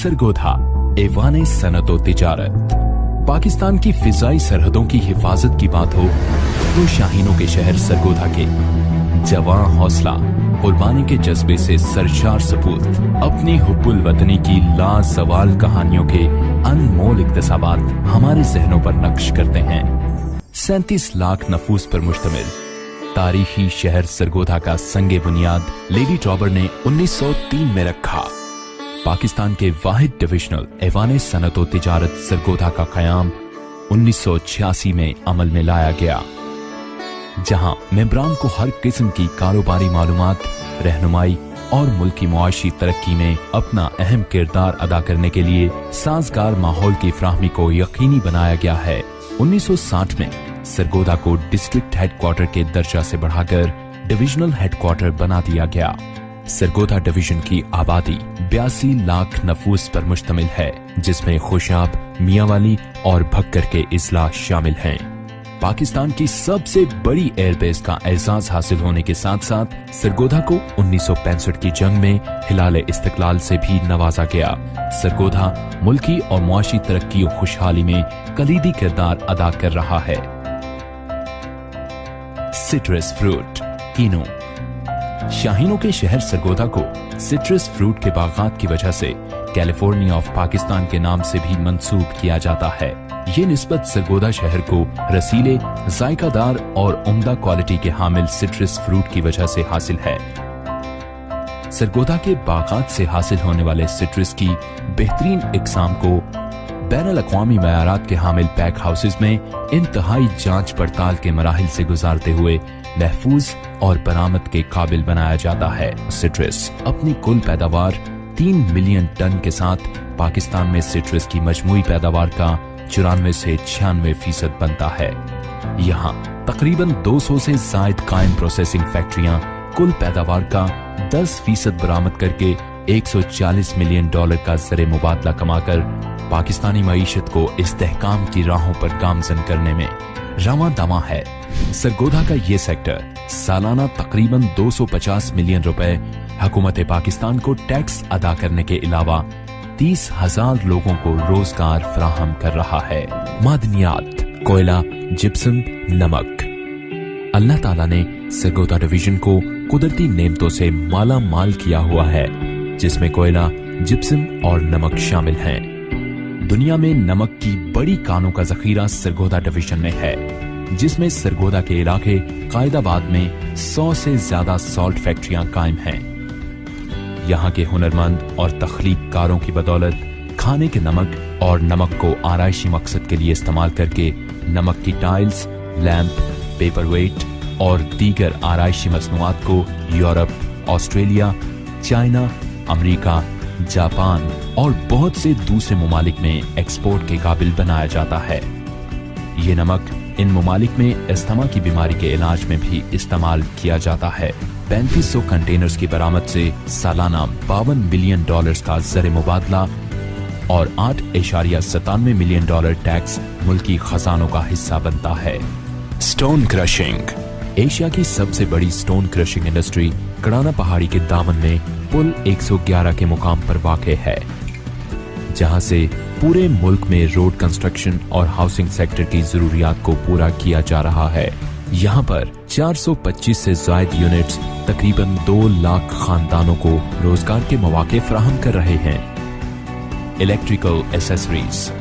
सरगोधा ऐवान सनअत व तिजारत। पाकिस्तान की फिजाई सरहदों की हिफाजत की बात हो तो शाहीनों के शहर सरगोधा के जवां हौसला, कुर्बानी के जज्बे से सरशार सपूत अपनी हुब्बुल वतनी की लाजवाल कहानियों के अनमोल इक्तसाबात हमारे जहनों पर नक्श करते हैं। 37 लाख नफूस पर मुश्तमिल तारीखी शहर सरगोधा का संगे बुनियाद लेडी ट्रॉबर ने 1903 में रखा। पाकिस्तान के वाहिद डिविजनल ऐवान सनअत व तिजारत सरगोधा का क़याम 1986 में अमल में लाया गया, जहां मेंबरान को हर किस्म की कारोबारी मालूमात, रहनुमाई और मुल्की मुआशी तरक्की में अपना अहम किरदार अदा करने के लिए साजगार माहौल की फ्राहमी को यकीनी बनाया गया है। 1960 में सरगोधा को डिस्ट्रिक्ट हेडक्वार्टर के दर्जा से बढ़ाकर डिविजनल हेडक्वार्टर बना दिया गया। सरगोधा डिवीजन की आबादी 82 लाख नफूस पर मुश्तमिल है, जिसमें खुशाब, मियांवाली और भक्कर के इजला शामिल हैं। पाकिस्तान की सबसे बड़ी एयरबेस का एजाज हासिल होने के साथ साथ सरगोधा को 1965 की जंग में हिलाल इस्तिकलाल से भी नवाजा गया। सरगोधा मुल्की और मुआशी तरक्की और खुशहाली में कलीदी किरदार अदा कर रहा है। सिट्रस फ्रूट कीनो। शाहीनों के शहर सरगोधा को सिट्रस फ्रूट के बागात की वजह से कैलिफोर्निया ऑफ पाकिस्तान के नाम से भी मंसूब किया जाता है। ये निस्बत सरगोधा शहर को रसीले, जायकादार और उम्दा क्वालिटी के हामिल सिट्रस फ्रूट की वजह से हासिल है। सरगोधा के बागात से हासिल होने वाले सिट्रस की बेहतरीन इकसाम को बैनुल अक़वामी मयारात के हामिल पैक हाउसेज में इंतहाई जांच पड़ताल के मराहिल से गुजारते हुए महफूज और बरामद के काबिल बनाया जाता है। सिट्रस अपनी कुल पैदावार 3 मिलियन टन के साथ पाकिस्तान में सिट्रस की मजमूई पैदावार का 94 से 96% बनता है। यहाँ तकरीबन 200 से जायद कायम प्रोसेसिंग फैक्ट्रियां कुल पैदावार का 10% बरामद करके $140 मिलियन का ज़र मुबादला कमाकर पाकिस्तानी मईशत को इस्तेहकाम की राहों पर गामजन करने में रवां दवा है। सरगोधा का ये सेक्टर सालाना तकरीबन 250 मिलियन रुपए हुकूमत पाकिस्तान को टैक्स अदा करने के अलावा 30,000 लोगों को रोजगार फराहम कर रहा है। मादनियात, कोयला, जिप्सम, नमक। अल्लाह ताला ने सरगोधा डिवीजन को कुदरती नेमतों से माला माल किया हुआ है, जिसमें कोयला, जिप्सम और नमक शामिल हैं। दुनिया में नमक की बड़ी कानों का जखीरा सरगोधा डिवीजन में है, जिसमें सरगोधा के इलाके कायदाबाद में 100 से ज्यादा सॉल्ट फैक्ट्रियां कायम हैं। यहाँ के हुनरमंद और तख्लीक कारों की बदौलत खाने के नमक और नमक को आराइशी मकसद के लिए इस्तेमाल करके नमक की टाइल्स, लैंप, पेपरवेट और दीगर आराइशी मसनूआत को Europe, Australia, China, America, Japan और बहुत से दूसरे ममालिक में एक्सपोर्ट के काबिल बनाया जाता है। ये नमक इन ममालिक में अस्थमा की बीमारी के इलाज में भी इस्तेमाल किया जाता है। 3500 कंटेनर्स की बरामद से सालाना $52 मिलियन का ज़र मुबादला और $8.97 मिलियन टैक्स मुल्की खजानों का हिस्सा बनता है। Stone crushing. एशिया की सबसे बड़ी स्टोन क्रशिंग इंडस्ट्री कड़ाना पहाड़ी के दामन में पुल 111 के मुकाम पर वाक़ है, जहां से पूरे मुल्क में रोड कंस्ट्रक्शन और हाउसिंग सेक्टर की जरूरियात को पूरा किया जा रहा है। यहाँ पर 425 से जायद यूनिट्स तकरीबन 2 लाख खानदानों को रोजगार के मौके फराहम कर रहे हैं। Electrical accessories.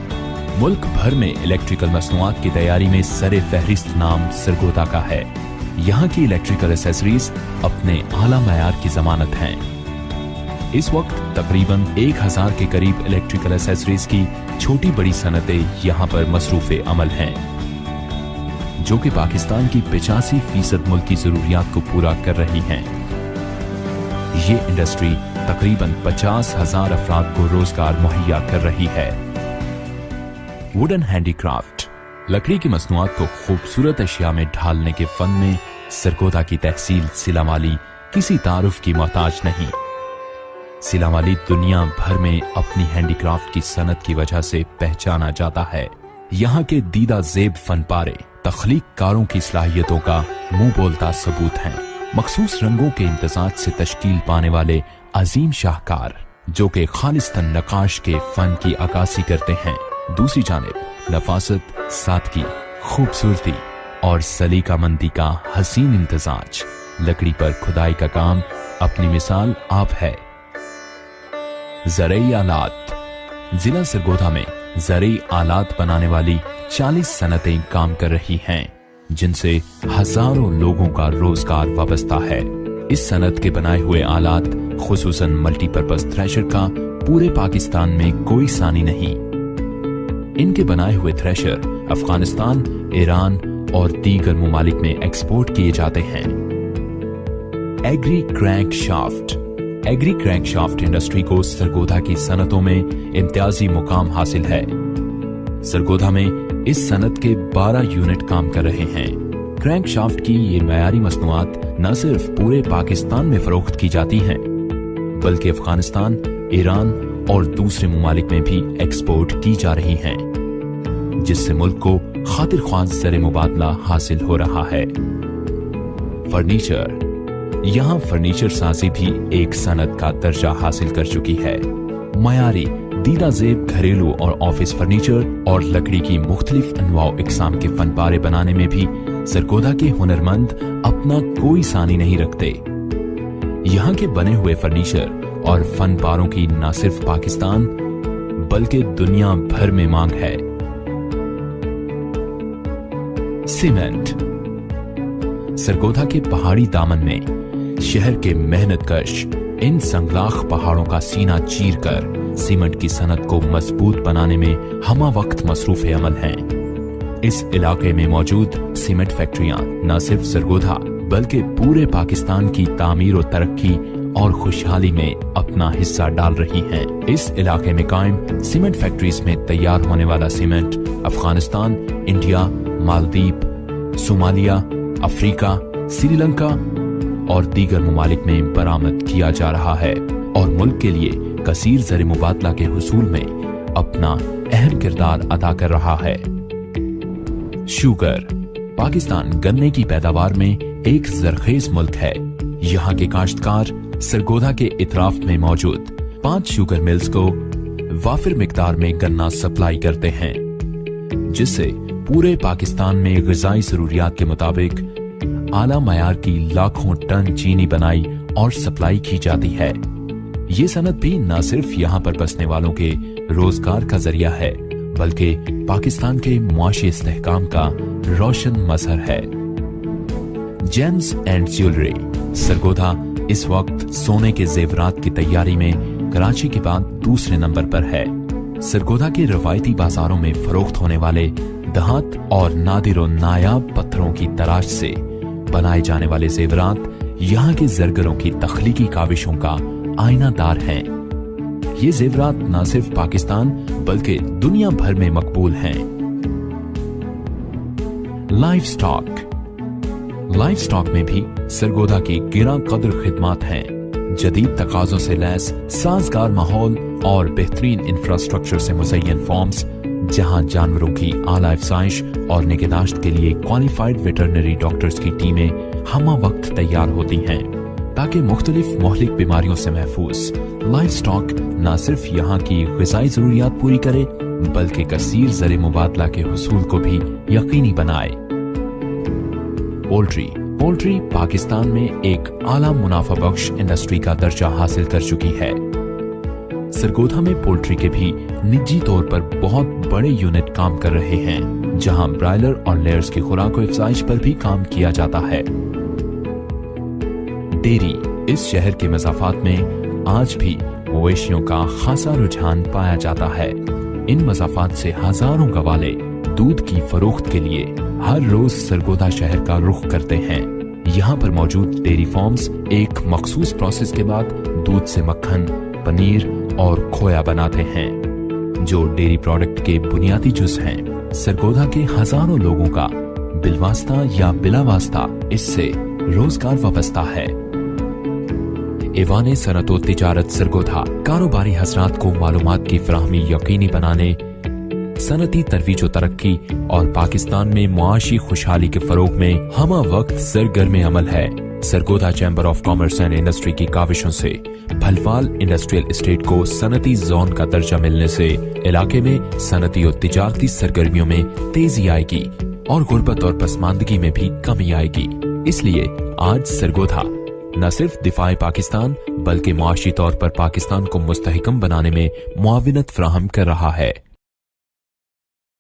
मुल्क भर में इलेक्ट्रिकल मसनूआत की तैयारी में सरे फहरिस्त नाम सरगोधा का है। यहाँ की इलेक्ट्रिकल एसेसरीज अपने आला मयार की जमानत हैं। इस वक्त तकरीबन 1000 के करीब इलेक्ट्रिकल एसेसरीज की छोटी बड़ी सनतें यहाँ पर मसरूफ़े अमल हैं, जो कि पाकिस्तान की 85% मुल्क की जरूरियात को पूरा कर रही हैं। ये इंडस्ट्री तकरीबन 50,000 अफराद को रोजगार मुहैया कर रही है। Wooden handicraft. लकड़ी की मसनूआत को खूबसूरत अशिया में ढालने के फन में सरगोधा की तहसील सिलावाली किसी तारुफ की मोहताज नहीं। सिलावाली दुनिया भर में अपनी हैंडीक्राफ्ट की सनत की वजह से पहचाना जाता है। यहाँ के दीदा जेब फनपारे तख्लीक कारों की सलाहियतों का मुंह बोलता सबूत हैं। मखसूस रंगों के इम्तजाज से तश्कील पाने वाले अजीम शाहकार जो कि खालिस्तान नक्काश के फन की अक्कासी करते हैं। दूसरी जानिब नफासत, सादगी, खूबसूरती और सलीकामंदी का हसीन इम्तिजाज। लकड़ी पर खुदाई का काम अपनी मिसाल आप है। ज़रई आलात। जिला सरगोधा में ज़रई आलात बनाने वाली 40 सनतें काम कर रही हैं, जिनसे हजारों लोगों का रोजगार वाबस्ता है। इस सनत के बनाए हुए आलात खुसूसन मल्टीपर्पज थ्रेशर का पूरे पाकिस्तान में कोई सानी नहीं। इनके बनाए हुए थ्रेशर अफगानिस्तान, ईरान और दीगर मुमालिक में एक्सपोर्ट किए जाते हैं। Agri crankshaft. Agri crankshaft industry को सरगोधा की सनतों में इम्तियाजी मुकाम हासिल है। सरगोधा में इस सनत के 12 यूनिट काम कर रहे हैं। क्रैंक शाफ्ट की ये मयारी मसनूआत न सिर्फ पूरे पाकिस्तान में फरोख्त की जाती हैं, बल्कि अफगानिस्तान, ईरान और दूसरे मुमालिक में भी एक्सपोर्ट की जा रही हैं, जिससे मुल्क को खातिर ख्वाह ज़र मुबादला हासिल हो रहा है। फर्नीचर। यहाँ फर्नीचर साजी भी एक सनत का दर्जा हासिल कर चुकी है। मयारी दीदा ज़ेब घरेलू और ऑफिस फर्नीचर और लकड़ी की मुख्तलिफ अनवाओ इकसाम के फनपारे बनाने में भी सरगोधा के हुनरमंद अपना कोई सानी नहीं रखते। यहाँ के बने हुए फर्नीचर और फनपारों की न सिर्फ पाकिस्तान बल्कि दुनिया भर में मांग है। सीमेंट। सरगोधा के पहाड़ी दामन में शहर के मेहनतकश इन संगलाख पहाड़ों का सीना चीर कर सीमेंट की सनत को मजबूत बनाने में हमा वक्त मसरूफ अमल हैं। इस इलाके में मौजूद सीमेंट फैक्ट्रियां न सिर्फ सरगोधा बल्कि पूरे पाकिस्तान की तामीर और तरक्की और खुशहाली में अपना हिस्सा डाल रही हैं। इस इलाके में कायम सीमेंट फैक्ट्रीज में तैयार होने वाला cement Afghanistan, India, Maldives, Somalia, Africa, Sri Lanka और दीगर मुमालिक में बरामद किया जा रहा है और मुल्क के लिए कसीर ज़र मुबादला के हुसूल में अपना अहम किरदार अदा कर रहा है। शुगर। पाकिस्तान गन्ने की पैदावार में एक जरखेज मुल्क है। यहाँ के काश्तकार सरगोधा के इतराफ में मौजूद 5 शुगर मिल्स को वाफिर मिकदार में गन्ना सप्लाई करते हैं, जिससे पूरे पाकिस्तान में ग़िज़ाई ज़रूरियात के मुताबिक आला मयार की लाखों टन चीनी बनाई और सप्लाई की जाती है। ये सनत भी न सिर्फ यहाँ पर बसने वालों के रोजगार का जरिया है बल्कि पाकिस्तान के मुआशी इस्तेहकाम का रोशन मजहर है। James and jewellery. सरगोधा इस वक्त सोने के जेवरात की तैयारी में कराची के बाद दूसरे नंबर पर है। सरगोधा के रवायती बाजारों में फरोख्त होने वाले दहात और नादिर और नायाब पत्थरों की तराश से बनाए जाने वाले जेवरात यहाँ के जरगरों की तख्लीकी काविशों का आईनादार हैं। ये जेवरात न सिर्फ पाकिस्तान बल्कि दुनिया भर में मकबूल हैं। लाइफ स्टॉक में भी सरगोधा की गिरा कदर खिदमात हैं। जदीद तकाज़ों से लैस साजगार माहौल और बेहतरीन इंफ्रास्ट्रक्चर से मुज़य्यन फार्म्स, जहां जानवरों की आला अफ़ज़ाइश और निगहदाश्त के लिए क्वालिफाइड वेटरनरी डॉक्टर्स की टीमें हमा वक्त तैयार होती हैं ताकि मुख्तलिफ मोहलिक बीमारियों से महफूज लाइफ स्टॉक न सिर्फ यहाँ की ग़िज़ाई ज़रूरियात पूरी करे बल्कि कसीर ज़र मुबादला के हुसूल को भी यकीनी बनाए। पोल्ट्री पाकिस्तान में एक आला मुनाफा बख्श इंडस्ट्री का दर्जा हासिल कर चुकी है। सरगोधा में पोल्ट्री के भी निजी तौर पर बहुत बड़े यूनिट काम कर रहे हैं, जहां ब्रायलर और लेयर्स की खुराक और अफ़ज़ाइश पर भी काम किया जाता है। डेयरी। इस शहर के मज़ाफ़ात में आज भी मवेशियों का खासा रुझान पाया जाता है। इन मज़ाफ़ात से हजारों गवाले दूध की फरोख्त के लिए हर रोज सरगोधा शहर का रुख करते हैं। यहाँ पर मौजूद डेयरी फार्म्स एक मखसूस प्रोसेस के बाद दूध से मक्खन, पनीर और खोया बनाते हैं, जो डेयरी प्रोडक्ट के बुनियादी जुज़ हैं। सरगोधा के हजारों लोगों का बिलवास्ता या बिलावास्ता इससे रोजगार वाबस्ता है। एवाने सनअत व तिजारत सरगोधा कारोबारी हज़रात को मालूमात की फराहमी यकीनी बनाने, सनती तरवीज व तरक्की और पाकिस्तान में मुआशी खुशहाली के फरोग में हमा वक्त सरगर्म अमल है। Sargodha chamber of commerce and industry की काविशों से भलवाल इंडस्ट्रियल एस्टेट को सनती जोन का दर्जा मिलने से इलाके में सनती और तिजारती सरगर्मियों में तेजी आएगी और गुर्बत और पसमानदगी में भी कमी आएगी। इसलिए आज सरगोधा न सिर्फ दिफाए पाकिस्तान बल्कि मुआशी तौर पर पाकिस्तान को मुस्तहकम बनाने में मुआविनत फराहम कर रहा है।